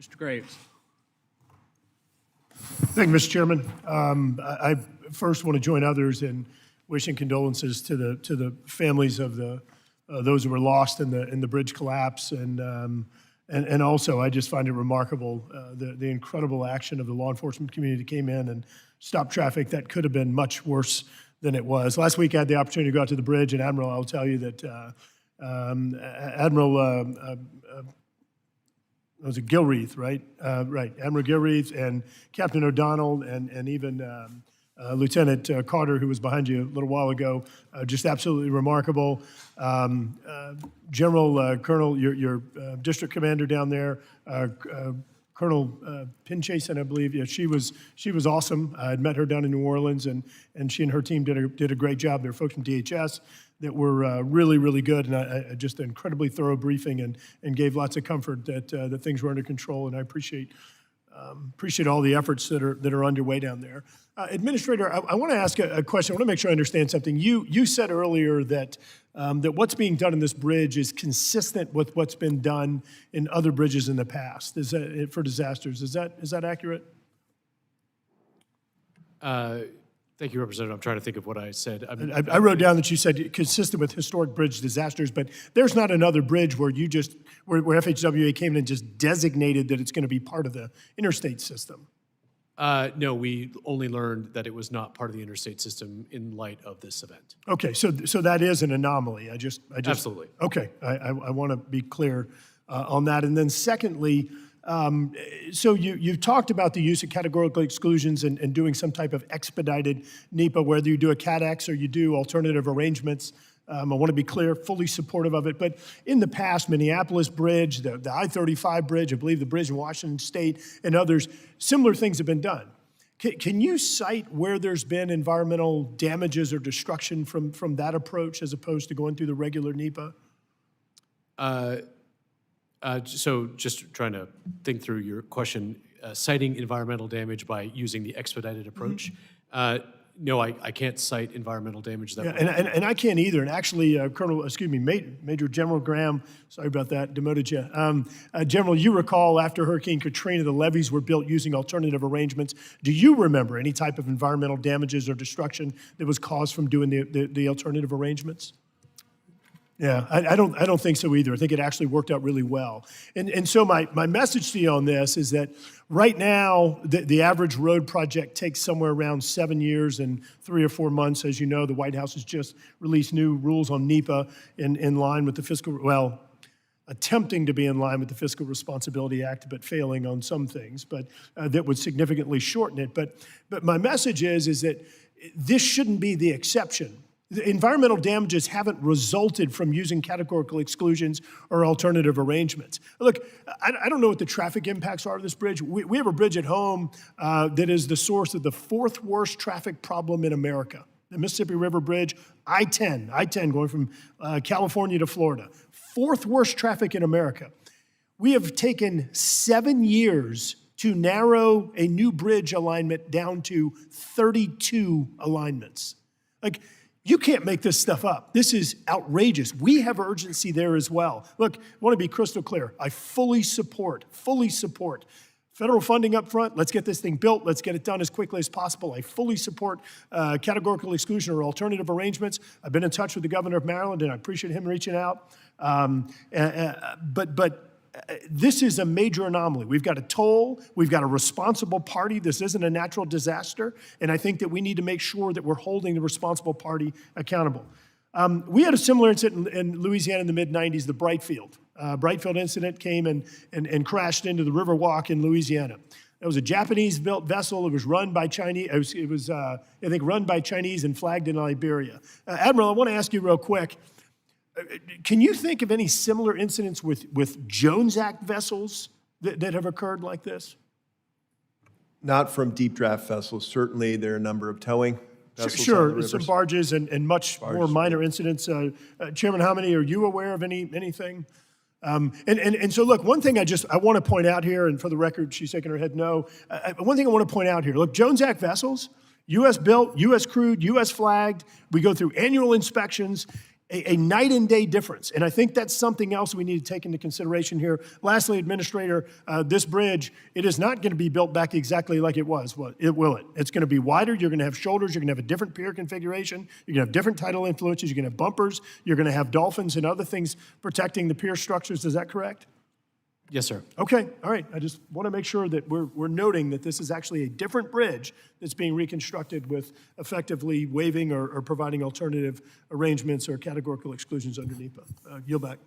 Mr. Graves. Thank you, Mr. Chairman. I first want to join others in wishing condolences to the families of those who were lost in the bridge collapse, and also I just find it remarkable the incredible action of the law enforcement community that came in and stopped traffic that could have been much worse than it was. Last week I had the opportunity to go out to the bridge, and Admiral, I'll tell you that Admiral was it Gilreath, right? Right, Admiral Gilreath and Captain O'Donnell and even Lieutenant Carter, who was behind you a little while ago, just absolutely remarkable. General Colonel, your district commander down there, Colonel Pinchason, I believe. Yeah, she was awesome. I had met her down in New Orleans, and she and her team did a great job. They're folks from DHS that were really, really good, and just an incredibly thorough briefing and gave lots of comfort that things were under control. And I appreciate all the efforts that are underway down there. Administrator, I want to ask a question. I want to make sure I understand something. You said earlier that that what's being done in this bridge is consistent with what's been done in other bridges in the past. Is that for disasters? Is that accurate? Thank you, Representative. I'm trying to think of what I said. I wrote down that you said consistent with historic bridge disasters, but there's not another bridge where where FHWA came in and just designated that it's going to be part of the interstate system. No, we only learned that it was not part of the interstate system in light of this event. Okay, so that is an anomaly. I just Absolutely. Okay, I want to be clear on that. And then secondly, so you've talked about the use of categorical exclusions and doing some type of expedited NEPA, whether you do a CAT-X or you do alternative arrangements. I want to be clear, fully supportive of it. But in the past, Minneapolis Bridge, the I-35 Bridge, I believe the bridge in Washington State, and others, similar things have been done. Can you cite where there's been environmental damages or destruction from that approach as opposed to going through the regular NEPA? So just trying to think through your question, citing environmental damage by using the expedited approach. No, I can't cite environmental damage that way. And I can't either. And actually, Major General Graham, sorry about that, demoted you. General, you recall after Hurricane Katrina, the levees were built using alternative arrangements. Do you remember any type of environmental damages or destruction that was caused from doing the alternative arrangements? Yeah, I don't think so either. I think it actually worked out really well. And so my message to you on this is that right now, the average road project takes somewhere around 7 years and 3 or 4 months. As you know, the White House has just released new rules on NEPA in line with the attempting to be in line with the Fiscal Responsibility Act, but failing on some things, but that would significantly shorten it. But my message is that this shouldn't be the exception. The environmental damages haven't resulted from using categorical exclusions or alternative arrangements. Look, I don't know what the traffic impacts are of this bridge. We have a bridge at home that is the source of the 4th worst traffic problem in America. The Mississippi River Bridge, I-10 going from California to Florida. 4th worst traffic in America. We have taken 7 years to narrow a new bridge alignment down to 32 alignments. You can't make this stuff up. This is outrageous. We have urgency there as well. Look, I want to be crystal clear. I fully support federal funding up front. Let's get this thing built. Let's get it done as quickly as possible. I fully support categorical exclusion or alternative arrangements. I've been in touch with the governor of Maryland, and I appreciate him reaching out. But this is a major anomaly. We've got a toll. We've got a responsible party. This isn't a natural disaster. And I think that we need to make sure that we're holding the responsible party accountable. We had a similar incident in Louisiana in the mid-'90s, the Brightfield incident came and crashed into the Riverwalk in Louisiana. It was a Japanese-built vessel. It was run by Chinese. It was I think, run by Chinese and flagged in Liberia. Admiral, I want to ask you real quick, can you think of any similar incidents with Jones Act vessels that have occurred like this? Not from deep draft vessels. Certainly, there are a number of towing vessels. Sure, some barges and much more minor incidents. Chairman, how many are you aware of anything? And so, look, one thing I want to point out here, and for the record, she's shaking her head no. One thing I want to point out here, look, Jones Act vessels, U.S. built, U.S. crewed, U.S. flagged. We go through annual inspections. a night and day difference. And I think that's something else we need to take into consideration here. Lastly, Administrator, this bridge, it is not going to be built back exactly like it was. Will it? It's going to be wider. You're going to have shoulders. You're going to have a different pier configuration. You're going to have different tidal influences. You're going to have bumpers. You're going to have dolphins and other things protecting the pier structures. Is that correct? Yes, sir. Okay, all right. I just want to make sure that we're noting that this is actually a different bridge that's being reconstructed with effectively waiving or providing alternative arrangements or categorical exclusions under NEPA. Yield back.